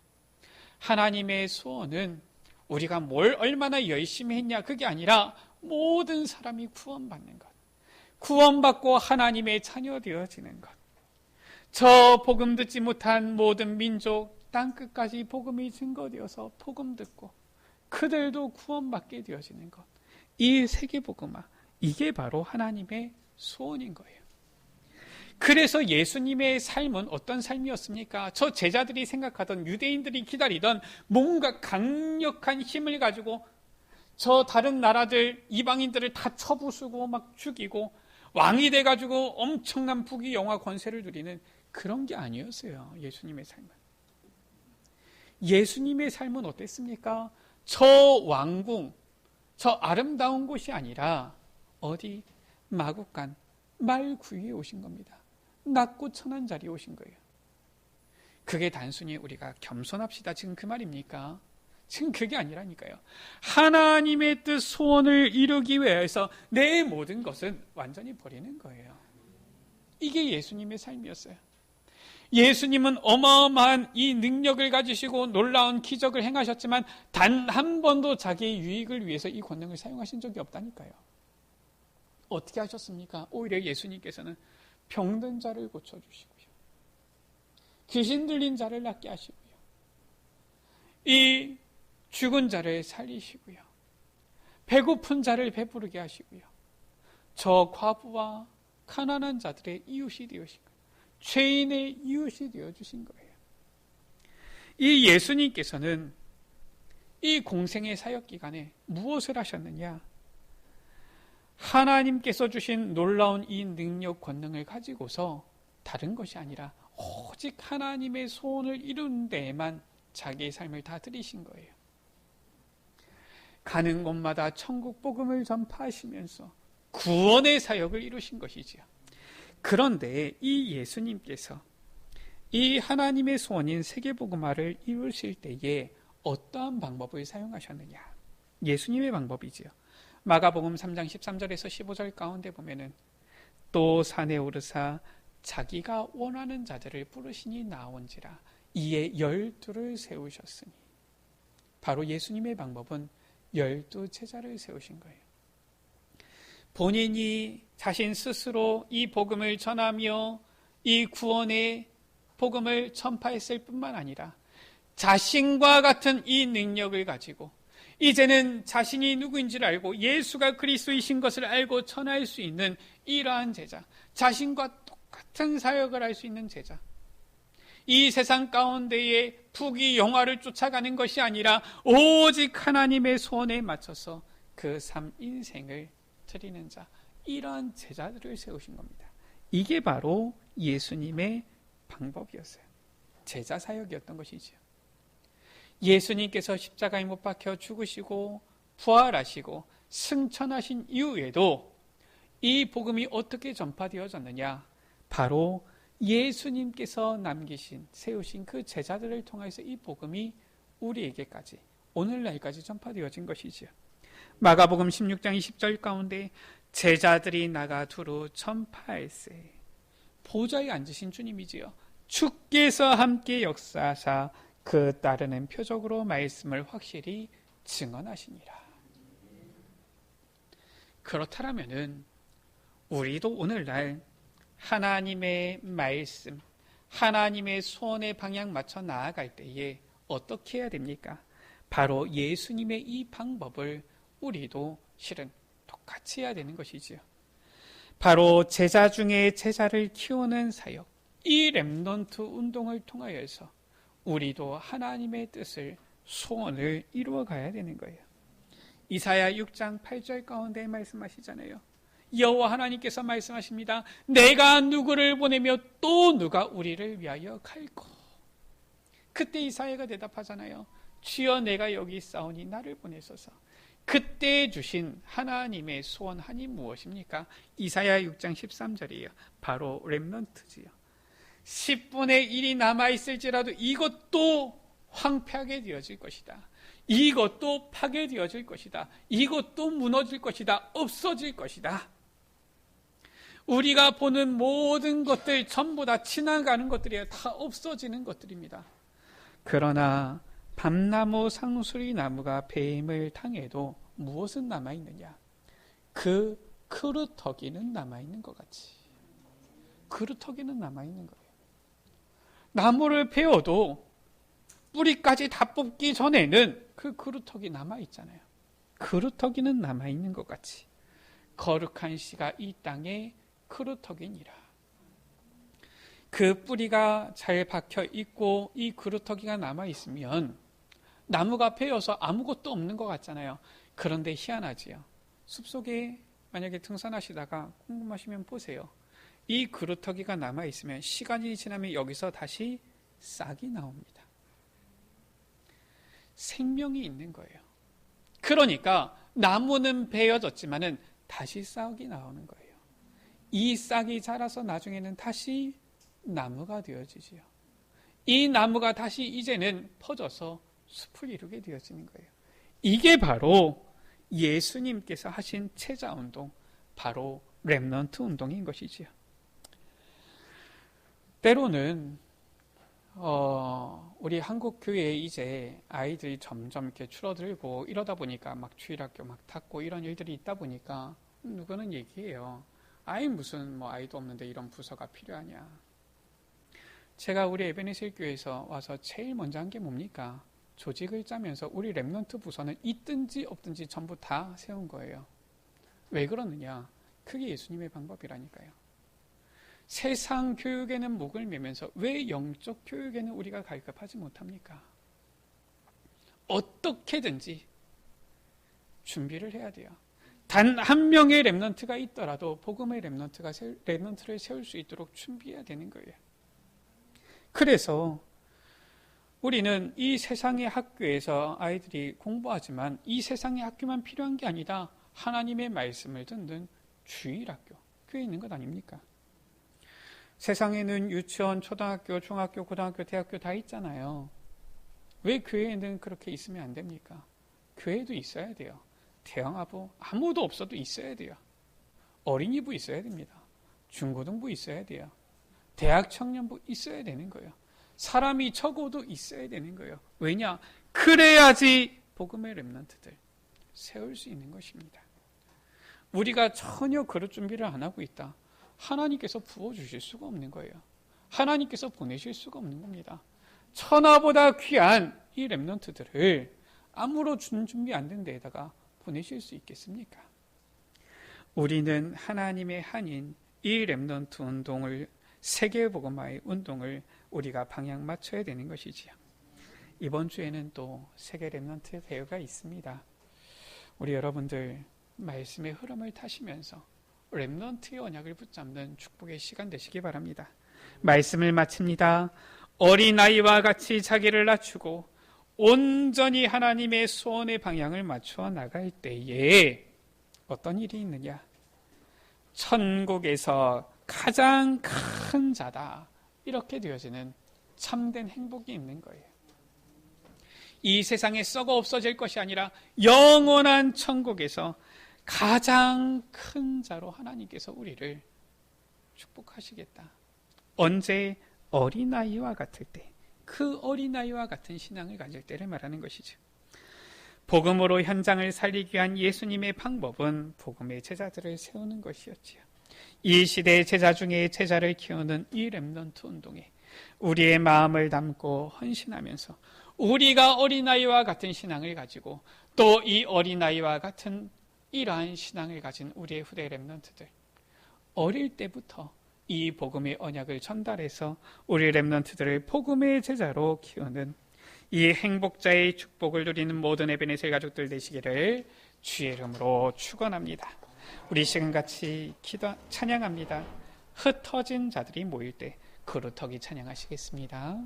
Speaker 1: 하나님의 소원은 우리가 뭘 얼마나 열심히 했냐 그게 아니라 모든 사람이 구원받는 것, 구원받고 하나님의 자녀 되어지는 것, 저 복음 듣지 못한 모든 민족 땅끝까지 복음이 증거되어서 복음 듣고 그들도 구원받게 되어지는 것, 이 세계복음화, 이게 바로 하나님의 소원인 거예요. 그래서 예수님의 삶은 어떤 삶이었습니까? 저 제자들이 생각하던, 유대인들이 기다리던 뭔가 강력한 힘을 가지고 저 다른 나라들, 이방인들을 다 쳐부수고 막 죽이고 왕이 돼가지고 엄청난 부귀 영화 권세를 누리는 그런 게 아니었어요. 예수님의 삶은. 예수님의 삶은 어땠습니까? 저 왕궁, 저 아름다운 곳이 아니라 어디? 마국간, 말 구유에 오신 겁니다. 낮고 천한 자리에 오신 거예요. 그게 단순히 우리가 겸손합시다 지금 그 말입니까? 지금 그게 아니라니까요. 하나님의 뜻 소원을 이루기 위해서 내 모든 것은 완전히 버리는 거예요. 이게 예수님의 삶이었어요. 예수님은 어마어마한 이 능력을 가지시고 놀라운 기적을 행하셨지만 단 한 번도 자기의 유익을 위해서 이 권능을 사용하신 적이 없다니까요. 어떻게 하셨습니까? 오히려 예수님께서는 병든 자를 고쳐주시고요, 귀신 들린 자를 낫게 하시고요, 이 죽은 자를 살리시고요, 배고픈 자를 배부르게 하시고요, 저 과부와 가난한 자들의 이웃이 되으신 거예요. 죄인의 이웃이 되어주신 거예요. 이 예수님께서는 이 공생의 사역 기간에 무엇을 하셨느냐? 하나님께서 주신 놀라운 이 능력 권능을 가지고서 다른 것이 아니라 오직 하나님의 소원을 이루는 데에만 자기의 삶을 다 드리신 거예요. 가는 곳마다 천국 복음을 전파하시면서 구원의 사역을 이루신 것이지요. 그런데 이 예수님께서 이 하나님의 소원인 세계복음화를 이루실 때에 어떠한 방법을 사용하셨느냐? 예수님의 방법이지요. 마가복음 3장 13절에서 15절 가운데 보면은 또 산에 오르사 자기가 원하는 자들을 부르시니 나온지라 이에 12를 세우셨으니, 바로 예수님의 방법은 12 제자를 세우신 거예요. 본인이 자신 스스로 이 복음을 전하며 이 구원의 복음을 전파했을 뿐만 아니라 자신과 같은 이 능력을 가지고 이제는 자신이 누구인지를 알고 예수가 그리스도이신 것을 알고 전할 수 있는 이러한 제자, 자신과 똑같은 사역을 할 수 있는 제자, 이 세상 가운데에 부귀 영화를 쫓아가는 것이 아니라 오직 하나님의 소원에 맞춰서 그 삶 인생을 드리는 자, 이러한 제자들을 세우신 겁니다. 이게 바로 예수님의 방법이었어요. 제자 사역이었던 것이죠. 예수님께서 십자가에 못 박혀 죽으시고 부활하시고 승천하신 이후에도 이 복음이 어떻게 전파되어졌느냐? 바로 예수님께서 남기신, 세우신 그 제자들을 통해서 이 복음이 우리에게까지, 오늘날까지 전파되어진 것이지요. 마가복음 16장 20절 가운데 제자들이 나가 두루 전파할세. 보좌에 앉으신 주님이지요. 주께서 함께 역사하사 그 따르는 표적으로 말씀을 확실히 증언하시니라. 그렇다면은 우리도 오늘날 하나님의 말씀, 하나님의 소원의 방향 맞춰 나아갈 때에 어떻게 해야 됩니까? 바로 예수님의 이 방법을 우리도 실은 똑같이 해야 되는 것이지요. 바로 제자 중에 제자를 키우는 사역, 이 렘넌트 운동을 통하여서 우리도 하나님의 뜻을, 소원을 이루어 가야 되는 거예요. 이사야 6장 8절 가운데 말씀하시잖아요. 여호와 하나님께서 말씀하십니다. 내가 누구를 보내며 또 누가 우리를 위하여 갈고. 그때 이사야가 대답하잖아요. 주여 내가 여기 있사오니 나를 보내소서. 그때 주신 하나님의 소원하니 무엇입니까? 이사야 6장 13절이에요. 바로 렘넌트지요. 10분의 1이 남아있을지라도 이것도 황폐하게 되어질 것이다. 이것도 파괴되어질 것이다. 이것도 무너질 것이다. 없어질 것이다. 우리가 보는 모든 것들 전부 다 지나가는 것들이에요. 다 없어지는 것들입니다. 그러나 밤나무 상수리 나무가 뱀을 당해도 무엇은 남아있느냐? 그 그루터기는 남아있는 것 같이. 그루터기는 남아있는 거예요. 나무를 베어도 뿌리까지 다 뽑기 전에는 그 그루터기 남아있잖아요. 그루터기는 남아있는 것 같이 거룩한 씨가 이 땅에 그루터기니라. 그 뿌리가 잘 박혀 있고 이 그루터기가 남아있으면 나무가 베어서 아무것도 없는 것 같잖아요. 그런데 희한하지요. 숲속에 만약에 등산하시다가 궁금하시면 보세요. 이 그루터기가 남아있으면 시간이 지나면 여기서 다시 싹이 나옵니다. 생명이 있는 거예요. 그러니까 나무는 베어졌지만은 다시 싹이 나오는 거예요. 이 싹이 자라서 나중에는 다시 나무가 되어지지요. 이 나무가 다시 이제는 퍼져서 숲을 이루게 되어지는 거예요. 이게 바로 예수님께서 하신 제자 운동, 바로 렘넌트 운동인 것이지요. 때로는 우리 한국 교회에 이제 아이들이 점점 이렇게 줄어들고 이러다 보니까 막 주일학교 막 닫고 이런 일들이 있다 보니까 누구는 얘기해요. 아이 무슨 뭐 아이도 없는데 이런 부서가 필요하냐. 제가 우리 에베네셀 교회에서 와서 제일 먼저 한 게 뭡니까? 조직을 짜면서 우리 렘넌트 부서는 있든지 없든지 전부 다 세운 거예요. 왜 그러느냐? 그게 예수님의 방법이라니까요. 세상 교육에는 목을 매면서 왜 영적 교육에는 우리가 갈급하지 못합니까? 어떻게든지 준비를 해야 돼요. 단 한 명의 렘넌트가 있더라도 복음의 렘넌트를 세울 수 있도록 준비해야 되는 거예요. 그래서 우리는 이 세상의 학교에서 아이들이 공부하지만 이 세상의 학교만 필요한 게 아니라 하나님의 말씀을 듣는 주일학교, 교회에 있는 것 아닙니까? 세상에는 유치원, 초등학교, 중학교, 고등학교, 대학교 다 있잖아요. 왜 교회에는 그렇게 있으면 안 됩니까? 교회도 있어야 돼요. 대형아부 아무도 없어도 있어야 돼요. 어린이부 있어야 됩니다. 중고등부 있어야 돼요. 대학 청년부 있어야 되는 거예요. 사람이 적어도 있어야 되는 거예요. 왜냐? 그래야지 복음의 렘넌트들 세울 수 있는 것입니다. 우리가 전혀 그럴 준비를 안 하고 있다. 하나님께서 부어주실 수가 없는 거예요. 하나님께서 보내실 수가 없는 겁니다. 천하보다 귀한 이 렘넌트들을 아무로 준비 안 된 데에다가 보내실 수 있겠습니까? 우리는 하나님의 한인 이 렘넌트 운동을, 세계복음화의 운동을 우리가 방향 맞춰야 되는 것이지요. 이번 주에는 또 세계 렘넌트 대회가 있습니다. 우리 여러분들 말씀의 흐름을 타시면서 렘넌트의 언약을 붙잡는 축복의 시간 되시기 바랍니다. 말씀을 마칩니다. 어린아이와 같이 자기를 낮추고 온전히 하나님의 소원의 방향을 맞춰 나갈 때에 어떤 일이 있느냐? 천국에서 가장 큰 자다, 이렇게 되어지는 참된 행복이 있는 거예요. 이 세상에 썩어 없어질 것이 아니라 영원한 천국에서 가장 큰 자로 하나님께서 우리를 축복하시겠다. 언제? 어린아이와 같을 때, 그 어린아이와 같은 신앙을 가질 때를 말하는 것이죠. 복음으로 현장을 살리기 위한 예수님의 방법은 복음의 제자들을 세우는 것이었지요. 이 시대의 제자 중에 제자를 키우는 이 렘넌트 운동에 우리의 마음을 담고 헌신하면서 우리가 어린아이와 같은 신앙을 가지고 또 이 어린아이와 같은 이러한 신앙을 가진 우리의 후대 렘넌트들, 어릴 때부터 이 복음의 언약을 전달해서 우리 렘넌트들을 복음의 제자로 키우는 이 행복자의 축복을 누리는 모든 에베네셀 가족들 되시기를 주의 이름으로 축원합니다. 우리 시간 같이 찬양합니다. 흩어진 자들이 모일 때 그루터기 찬양하시겠습니다.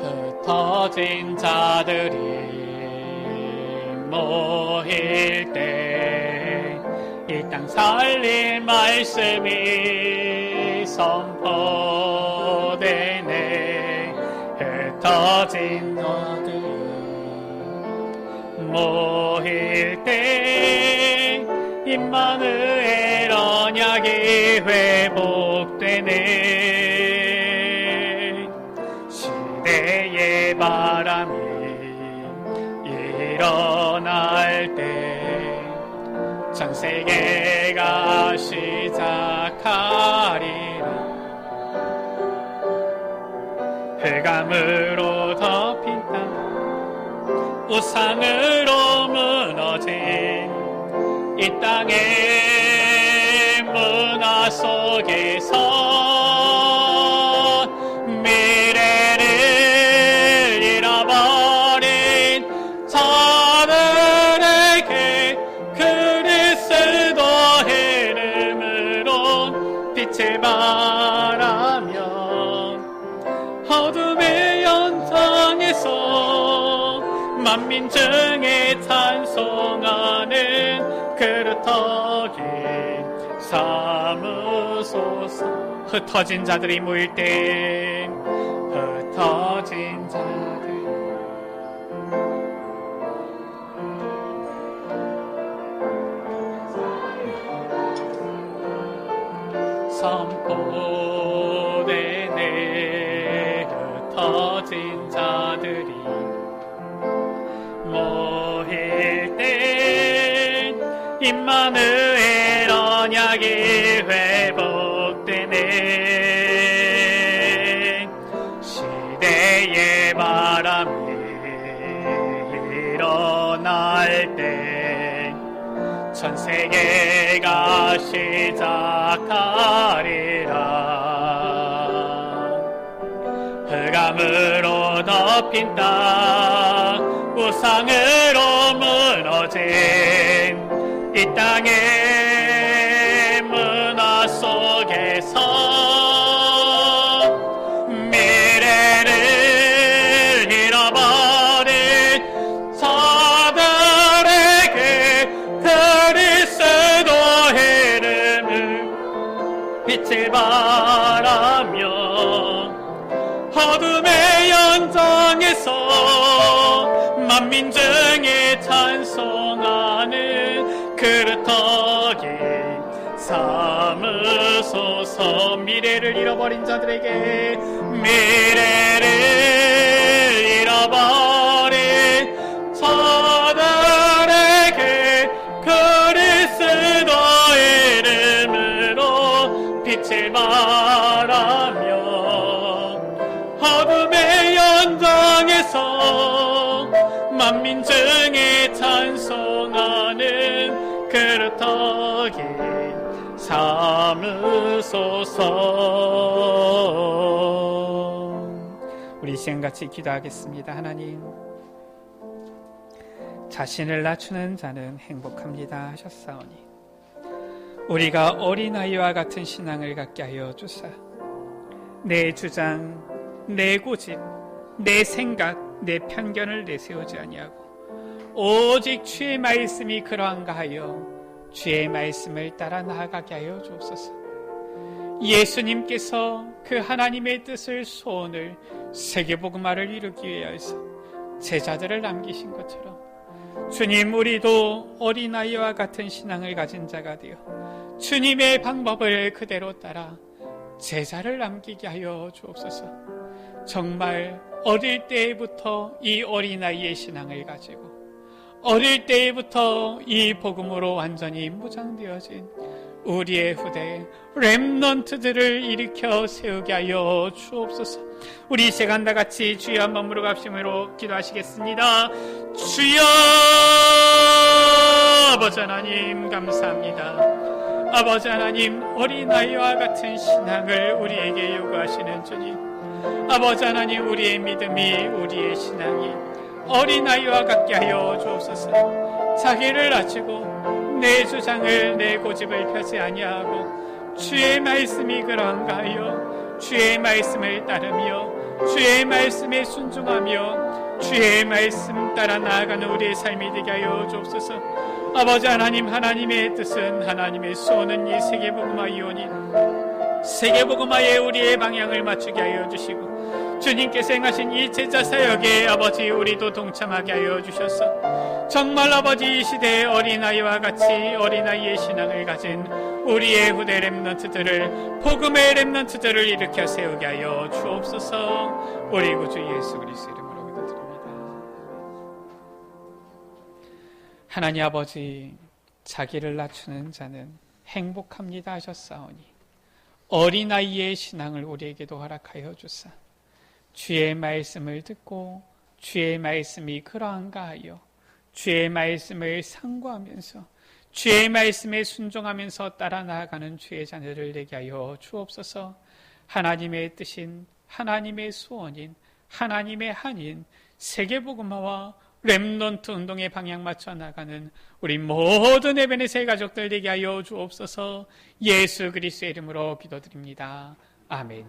Speaker 1: 흩어진 자들이 모일 때 이 땅 살릴 말씀이 선포되네. 흩어진 자들이 모일 때 임마누엘 언약이 회복되네. 시대의 바람이 일어날 때 전 세계가 시작하리라. 흑암으로 덮인 땅, 우상으로 무너진 이 땅의 문화 속에서 미래를 잃어버린 자들에게 그리스도의 이름으로 빛을 발하며 어둠의 연장에서 만민 중에 찬송하는 그루터기 삼으소서. 흩어진 자들이 모일 때 흩어진 자들 선포되네. 흩어진 자들이 모일 때 임마누엘 언약이 회복되네. 시대의 바람이 일어날 때 전 세계가 시작하리라. 흑암으로 덮인 땅, 우상으로 무너진 이 땅의 문화 속에서 미래를 잃어버린 자들에게 그리스도의 이름을 빛을 발하며 어둠의 연장에서 만민 중에 찬송하는 그루터기 삼으소서. 미래를 잃어버린 자들에게, 미래를 잃어버린 자들에게 그리스도의 이름으로 빛을 발하며 어둠의 연장에서 만민 중에 찬송하는 그릇하게 삼으소서. 우리 시간같이 기도하겠습니다. 하나님, 자신을 낮추는 자는 행복합니다 하셨사오니 우리가 어린아이와 같은 신앙을 갖게 하여 주사 내 주장, 내 고집, 내 생각, 내 편견을 내세우지 아니하고 오직 주의 말씀이 그러한가 하여 주의 말씀을 따라 나아가게 하여 주옵소서. 예수님께서 그 하나님의 뜻을, 소원을, 세계복음화를 이루기 위하여서 제자들을 남기신 것처럼 주님, 우리도 어린아이와 같은 신앙을 가진 자가 되어 주님의 방법을 그대로 따라 제자를 남기게 하여 주옵소서. 정말 어릴 때부터 이 어린아이의 신앙을 가지고 어릴 때부터 이 복음으로 완전히 무장되어진 우리의 후대 렘넌트들을 일으켜 세우게 하여 주옵소서. 우리 이 시간 다 같이 주여 한 번으로 갑심으로 기도하시겠습니다. 주여, 아버지 하나님 감사합니다. 아버지 하나님, 어린아이와 같은 신앙을 우리에게 요구하시는 주님, 아버지 하나님, 우리의 믿음이, 우리의 신앙이 어린아이와 같게 하여 주옵소서. 자기를 낮추고 내 주장을, 내 고집을 펴지 아니하고 주의 말씀이 그러한가 하여 주의 말씀을 따르며 주의 말씀에 순종하며 주의 말씀 따라 나아가는 우리의 삶이 되게 하여 주옵소서. 아버지 하나님, 하나님의 뜻은, 하나님의 소원은 이 세계복음화 이오니 세계복음화에 우리의 방향을 맞추게 하여 주시고 주님께서 행하신 이 제자 사역에 아버지 우리도 동참하게 하여 주셔서 정말 아버지 이 시대의 어린아이와 같이 어린아이의 신앙을 가진 우리의 후대 렘넌트들을, 복음의 렘넌트들을 일으켜 세우게 하여 주옵소서. 우리 구주 예수 그리스도 이름으로 기도드립니다. 하나님 아버지, 자기를 낮추는 자는 행복합니다 하셨사오니 어린아이의 신앙을 우리에게도 허락하여 주사 주의 말씀을 듣고 주의 말씀이 그러한가 하여 주의 말씀을 상고하면서 주의 말씀에 순종하면서 따라 나아가는 주의 자녀를 되게 하여 주옵소서. 하나님의 뜻인, 하나님의 소원인, 하나님의 한인 세계복음화와 렘넌트 운동의 방향 맞춰 나가는 우리 모든 에베네세 가족들 되게 하여 주옵소서. 예수 그리스도의 이름으로 기도드립니다. 아멘.